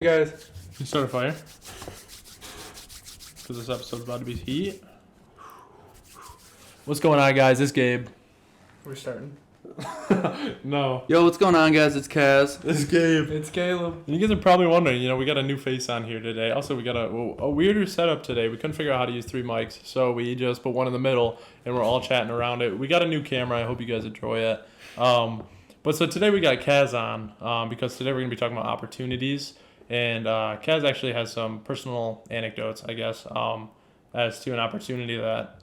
Hey guys, you start a fire? Because this episode's about to be heat. What's going on, guys? It's Gabe. We're starting. No. Yo, what's going on, guys? It's Kaz. It's Gabe. It's Caleb. And you guys are probably wondering, we got a new face on here today. Also, we got a weirder setup today. We couldn't figure out how to use 3 mics, so we just put one in the middle, and we're all chatting around it. We got a new camera. I hope you guys enjoy it. But so today we got Kaz on because today we're going to be talking about opportunities. And Kaz actually has some personal anecdotes, I guess, as to an opportunity that...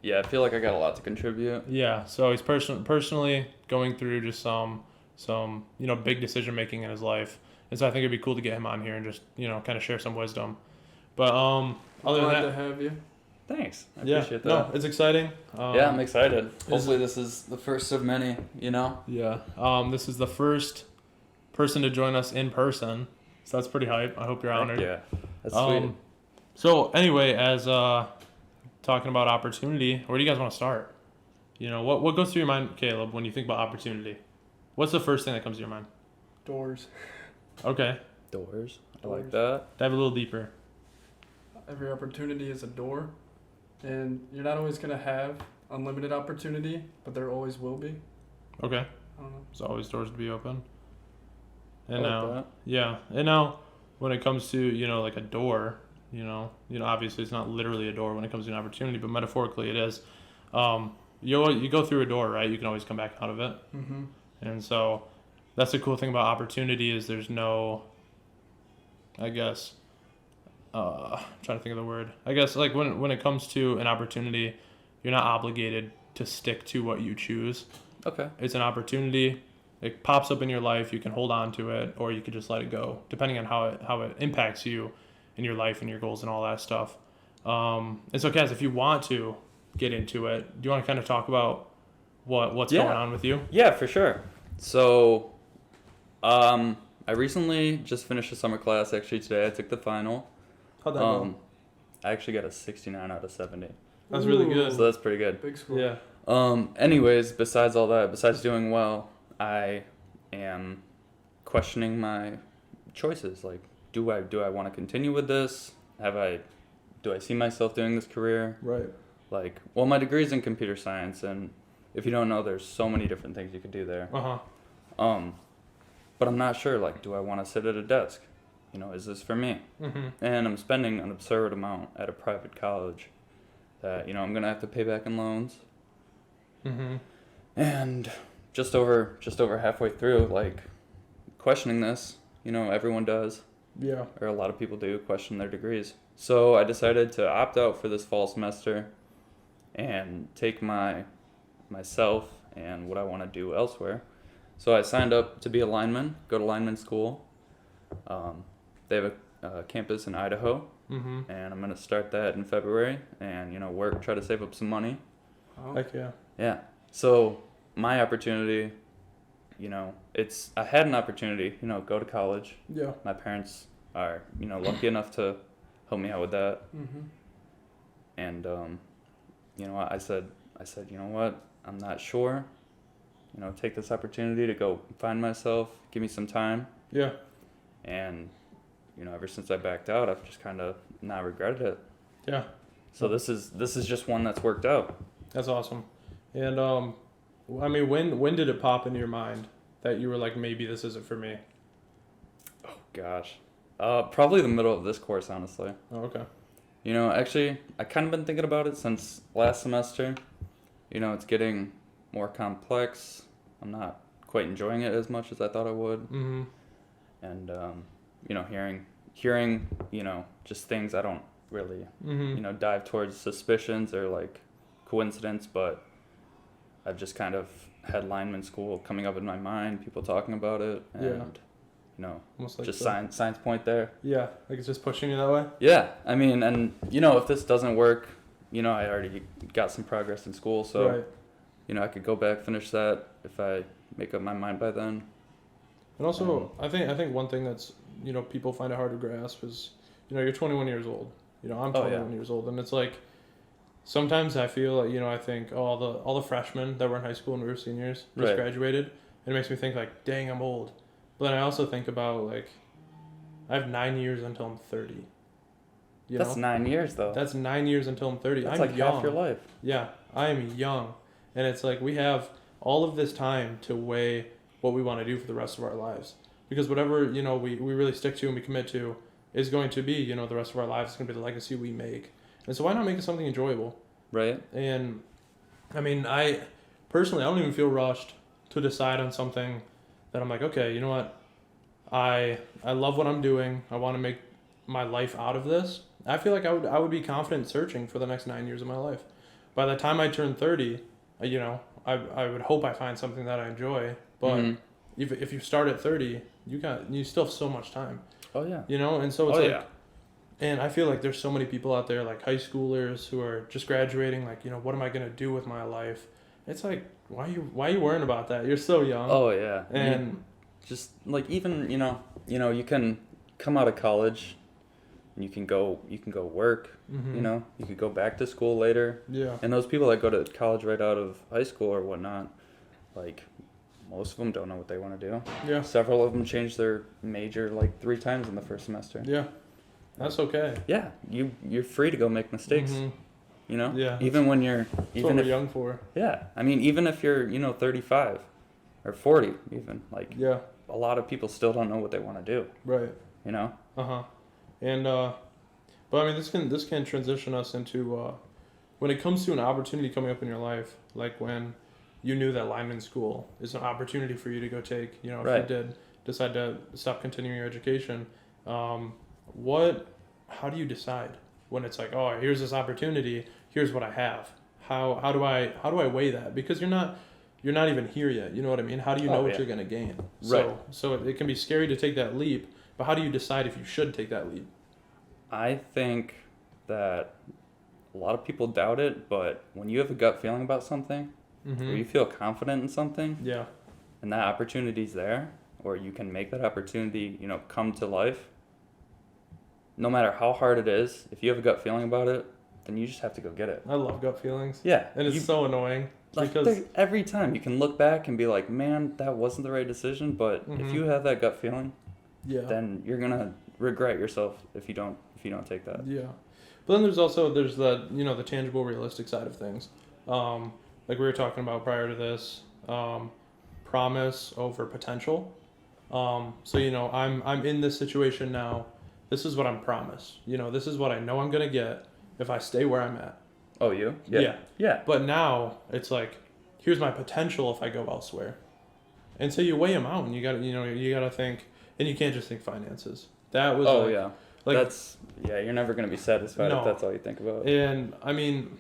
Yeah, I feel like I got a lot to contribute. Yeah, so he's personally going through just some big decision making in his life. And so I think it'd be cool to get him on here and just, kind of share some wisdom. But other than Glad that... to have you. Thanks. I Yeah, appreciate that. no, it's exciting. Yeah, I'm excited. Hopefully this is the first of many, Yeah, this is the first person to join us in person. So that's pretty hype. I hope you're honored. Yeah, that's sweet. So anyway, as talking about opportunity, where do you guys want to start? What goes through your mind, Caleb, when you think about opportunity? What's the first thing that comes to your mind? Doors. Okay. Doors. I Doors. like that. Dive a little deeper. Every opportunity is a door, and you're not always going to have unlimited opportunity, but there always will be. Okay. I don't know. There's always doors to be open. And I like now, that. yeah. And now, when it comes to like a door, obviously it's not literally a door when it comes to an opportunity, but metaphorically it is. You go through a door, right? You can always come back out of it. Mm-hmm. And so that's the cool thing about opportunity is there's no, I guess, I'm trying to think of the word. I guess like when it comes to an opportunity, you're not obligated to stick to what you choose. Okay. It's an opportunity. It pops up in your life. You can hold on to it, or you could just let it go, depending on how it impacts you in your life and your goals and all that stuff. And so, Kaz, if you want to get into it, do you want to kind of talk about what's going on with you? Yeah, for sure. So, I recently just finished a summer class. Actually, today I took the final. How'd that go? I actually got a 69 out of 70. That's really Ooh. good. So that's pretty good. Big score. Yeah. Anyways, besides all that, besides doing well, I am questioning my choices. Like, do I want to continue with this? Do I see myself doing this career? Right. Like, well, my degree's in computer science, and if you don't know, there's so many different things you could do there. Uh-huh. But I'm not sure. Like, do I want to sit at a desk? Is this for me? Mm-hmm. And I'm spending an absurd amount at a private college that I'm gonna have to pay back in loans. Mm-hmm. And just over halfway through, like, questioning this, everyone does, Yeah. or a lot of people do question their degrees. So I decided to opt out for this fall semester and take myself and what I want to do elsewhere. So I signed up to be a lineman, go to lineman school. They have a campus in Idaho, Mm-hmm. and I'm going to start that in February and, try to save up some money. Oh. Heck yeah. Yeah. So my opportunity, I had an opportunity, go to college. Yeah. My parents are, lucky enough to help me out with that. Mm-hmm. And, I said, you know what? I'm not sure. Take this opportunity to go find myself, give me some time. Yeah. And, ever since I backed out, I've just kind of not regretted it. Yeah. So this is just one that's worked out. That's awesome. And when did it pop into your mind that you were like, maybe this isn't for me? Oh, gosh. Probably the middle of this course, honestly. Oh, okay. Actually, I kind of been thinking about it since last semester. It's getting more complex. I'm not quite enjoying it as much as I thought I would. Mm-hmm. And, hearing, just things I don't really, Mm-hmm. dive towards suspicions or, like, coincidence, but I've just kind of had lineman school coming up in my mind, people talking about it, and, Almost like just the- science point there. Yeah, like it's just pushing you that way. Yeah, I mean, and, if this doesn't work, I already got some progress in school, so, Right. I could go back, finish that if I make up my mind by then. And also, I think one thing that's people find it hard to grasp is you're 21 years old. I'm 21 years old, and it's like sometimes I feel like I think all the freshmen that were in high school and we were seniors just Right. graduated, and it makes me think like, dang, I'm old. But then I also think about like I have 9 years until I'm 30. You That's know? 9 years though. That's 9 years until I'm 30. That's I'm like young. half your life. Yeah, I am young. And it's like we have all of this time to weigh what we want to do for the rest of our lives. Because whatever, we really stick to and we commit to is going to be, the rest of our lives. It's going to be the legacy we make. And so why not make it something enjoyable? Right. And I mean, I don't even feel rushed to decide on something that I'm like, okay, you know what? I love what I'm doing. I want to make my life out of this. I feel like I would be confident searching for the next 9 years of my life. By the time I turn 30, I would hope I find something that I enjoy. But Mhm. if you start at 30, you still have so much time. Oh yeah. And so it's Oh like, yeah. and I feel like there's so many people out there, like high schoolers who are just graduating, like, what am I gonna do with my life? It's like, why are you worrying about that? You're so young. Oh yeah. And Just like even you can come out of college and you can go work, mhm. you could go back to school later. Yeah. And those people that go to college right out of high school or whatnot, like most of them don't know what they want to do. Yeah. Several of them change their major like 3 times in the first semester. Yeah. That's okay. Yeah, you're free to go make mistakes. Mhm. Yeah. Even when you're That's what even we're if young for. yeah, I mean even if you're 35 or 40 even, like Yeah. a lot of people still don't know what they want to do. Right. Uh-huh. And but I mean, this can transition us into when it comes to an opportunity coming up in your life, like when you knew that lineman school is an opportunity for you to go take. If Right. you did decide to stop continuing your education, how do you decide when it's like, oh, here's this opportunity, here's what I have? How do I weigh that? Because you're not even here yet. You know what I mean? How do you know Oh, what yeah. you're gonna gain? Right. So it can be scary to take that leap, but how do you decide if you should take that leap? I think that a lot of people doubt it, but when you have a gut feeling about something, Mm-hmm. or you feel confident in something, Yeah. and that opportunity's there, or you can make that opportunity, come to life, no matter how hard it is, if you have a gut feeling about it, then you just have to go get it. I love gut feelings. Yeah. And it's so annoying like because every time you can look back and be like, man, that wasn't the right decision, but if Mhm. you have that gut feeling, yeah. then you're going to regret yourself if you don't take that. Yeah. But then there's the the tangible realistic side of things. Like we were talking about prior to this, promise over potential. So I'm in this situation now. This is what I'm promised. This is what I know I'm gonna get if I stay where I'm at. Oh, you? Yeah. Yeah. But now it's like, here's my potential if I go elsewhere. And so you weigh them out, and you gotta think, and you can't just think finances. That was Oh, like, yeah. like You're never going to be satisfied No. if that's all you think about. And I mean,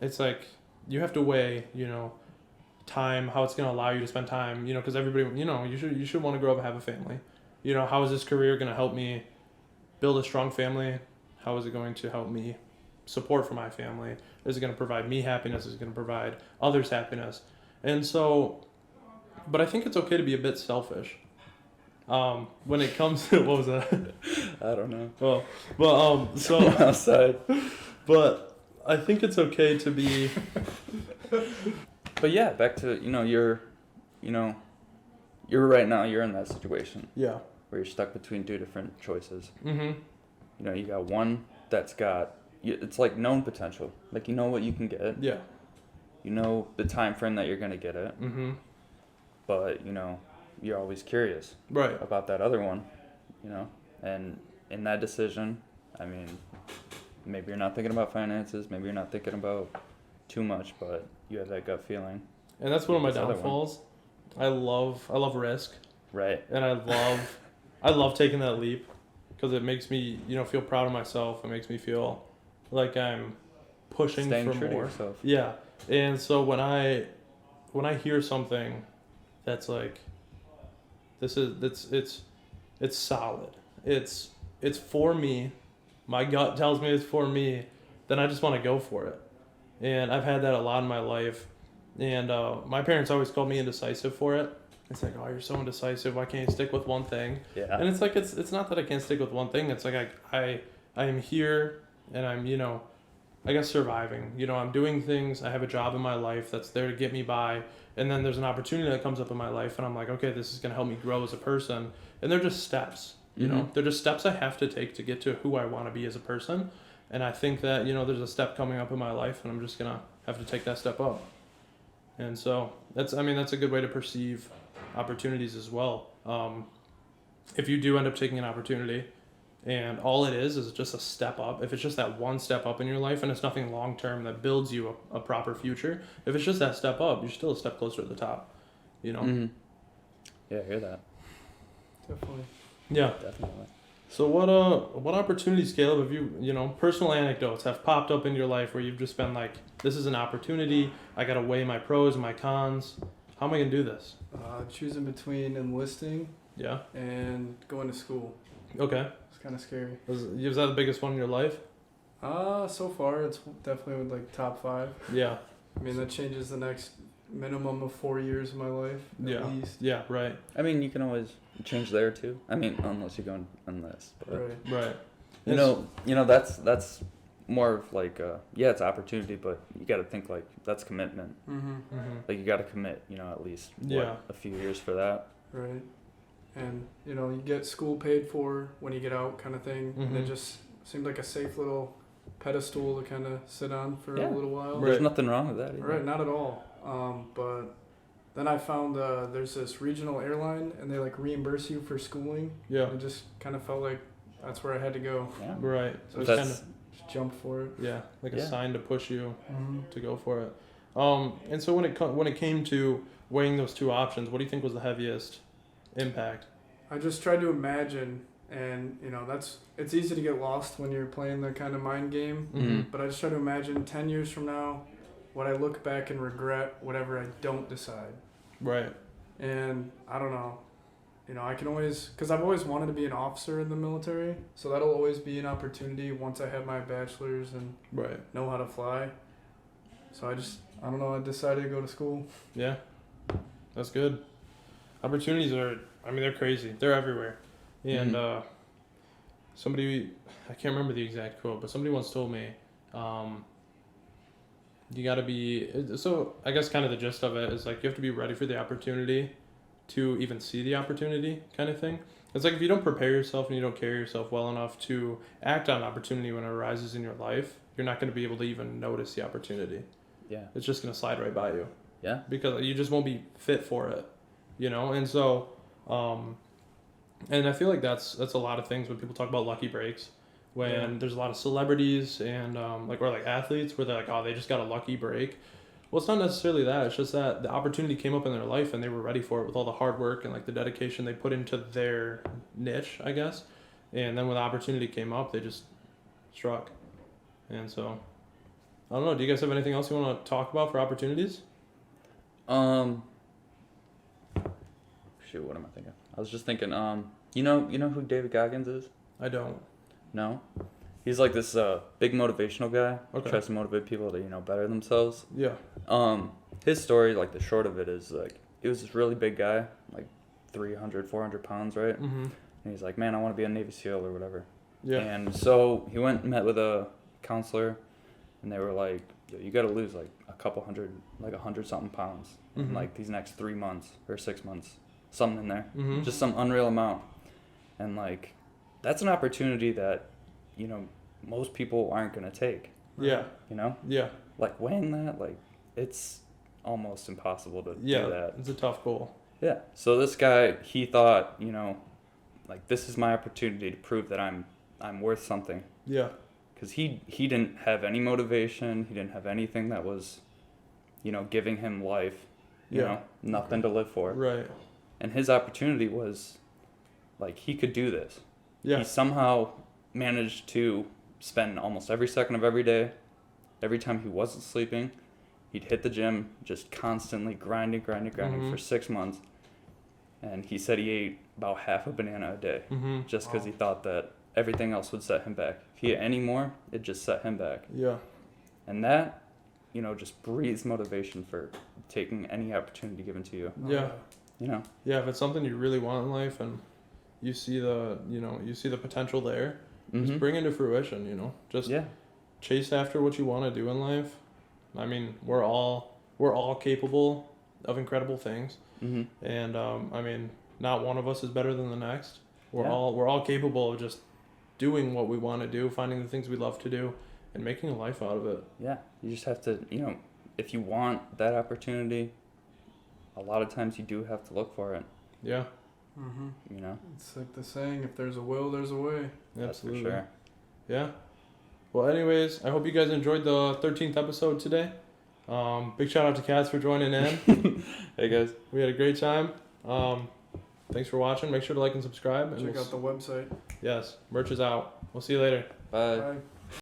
it's like you have to weigh, time, how it's going to allow you to spend time, because everybody, you should want to grow up and have a family. How is this career going to help me build a strong family? How is it going to help me support for my family? Is it going to provide me happiness? Is it going to provide others happiness? And so, but I think it's okay to be a bit selfish. When it comes to, what was that? I don't know. So Outside. But I think it's okay to be. But yeah, back to, you're right now, you're in that situation Yeah. where you're stuck between 2 different choices. Mm-hmm. You got one that's it's like known potential. Like, what you can get. Yeah. You know the time frame that you're going to get it. Mm-hmm. But, you're always curious Right. about that other one, and in that decision, I mean, maybe you're not thinking about finances, maybe you're not thinking about too much, but you have that gut feeling. And that's one of my This other one. downfalls. I love risk, Right. and I love taking that leap because it makes me, feel proud of myself. It makes me feel like I'm pushing Staying for true to more. yourself. Yeah. And so when I hear something that's like, it's solid. It's for me. My gut tells me it's for me. Then I just want to go for it. And I've had that a lot in my life. And my parents always called me indecisive for it. It's like, oh, you're so indecisive. Why can't you stick with one thing? Yeah. And it's like, it's not that I can't stick with one thing. It's like I am here and I'm, I guess surviving. I'm doing things. I have a job in my life that's there to get me by. And then there's an opportunity that comes up in my life and I'm like, okay, this is going to help me grow as a person. And they're just steps. You know, they're just steps I have to take to get to who I want to be as a person. And I think that, you know, there's a step coming up in my life and I'm just going to have to take that step up. And so that's a good way to perceive opportunities as well. If you do end up taking an opportunity and all it is just a step up, if it's just that one step up in your life and it's nothing long term that builds you a proper future, if it's just that step up, you're still a step closer to the top, you know? Yeah, I hear that. Definitely. Yeah. Definitely. So what opportunities, Caleb, have you know, personal anecdotes have popped up in your life where you've just been like, this is an opportunity, I got to weigh my pros and my cons. How am I going to do this? Choosing between enlisting Yeah. and going to school. Okay. It's kind of scary. Was that the biggest one in your life? So far it's definitely with like top 5. Yeah. I mean, that changes the next minimum of 4 years of my life at least. Yeah, right. I mean, you can always change there too. I mean, unless you go on this. But, Right. You know, that's more of like, it's opportunity, but you got to think like that's commitment. Like you got to commit, you know, at least a few years for that. Right. And, you know, you get school paid for when you get out kind of thing. And it just seemed like a safe little pedestal to kind of sit on for a little while. There's nothing wrong with that either. Right, not at all. But then I found there's this regional airline and they like reimburse you for schooling. Yeah. It just kind of felt like that's where I had to go. Yeah. Right. So I just jumped for it. Yeah, like a sign to push you to go for it. And so when it came to weighing those two options, what do you think was the heaviest impact? I just tried to imagine, and you know, it's easy to get lost when you're playing the kind of mind game. But I just try to imagine 10 years from now, would I look back and regret whatever I don't decide? Right. And I don't know. You know, I can always, because I've always wanted to be an officer in the military, so that'll always be an opportunity once I have my bachelor's and know how to fly. So I don't know, I decided to go to school. Yeah, that's good. Opportunities they're crazy. They're everywhere. And somebody, I can't remember the exact quote, but somebody once told me, you got to be, so I guess kind of the gist of it is like you have to be ready for the opportunity to even see the opportunity kind of thing. It's like if you don't prepare yourself and you don't carry yourself well enough to act on opportunity when it arises in your life, you're not going to be able to even notice the opportunity. Yeah. It's just going to slide right by you. Yeah. Because you just won't be fit for it, you know? And so, and I feel like that's a lot of things when people talk about lucky breaks, when there's a lot of celebrities and or athletes where they're like, oh, they just got a lucky break. Well, it's not necessarily that. It's just that the opportunity came up in their life and they were ready for it with all the hard work and like the dedication they put into their niche, I guess. And then when the opportunity came up, they just struck. And so, I don't know. Do you guys have anything else you want to talk about for opportunities? Shoot, what am I thinking? I was just thinking, you know who David Goggins is? I don't. No? He's like this big motivational guy. Okay. Tries to motivate people to, better themselves. Yeah. His story, like the short of it is like, he was this really big guy, like 300, 400 pounds, right? Mm-hmm. And he's like, man, I want to be a Navy SEAL or whatever. Yeah. And so he went and met with a counselor, and they were like, yo, you got to lose like a couple hundred, like 100-something pounds in like these next 3 months or 6 months, something in there, just some unreal amount. And like, that's an opportunity that, most people aren't going to take. Yeah. Yeah. Like weighing that, like it's almost impossible to do that. It's a tough goal. Yeah. So this guy, he thought, like this is my opportunity to prove that I'm worth something. Yeah. Because he didn't have any motivation. He didn't have anything that was, giving him life. You know, nothing to live for. Right. And his opportunity was, like, he could do this. Yeah. He somehow managed to spend almost every second of every day, every time he wasn't sleeping, he'd hit the gym, just constantly grinding for 6 months. And he said he ate about half a banana a day, just because he thought that everything else would set him back. If he ate any more, it just set him back. Yeah. And that, just breathes motivation for taking any opportunity given to you. Yeah. Yeah, if it's something you really want in life and you see the potential there, just bring it to fruition, just chase after what you want to do in life. I mean, we're all capable of incredible things. And, not one of us is better than the next. We're all capable of just doing what we want to do, finding the things we love to do, and making a life out of it. Yeah, you just have to, if you want that opportunity, a lot of times you do have to look for it. Yeah. It's like the saying, if there's a will, there's a way. Absolutely. That's for sure. Yeah. Well, anyways, I hope you guys enjoyed the 13th episode today. Big shout out to Kaz for joining in. Hey guys. We had a great time. Thanks for watching. Make sure to like and subscribe. And Check out the website. Yes, merch is out. We'll see you later. Bye. Bye.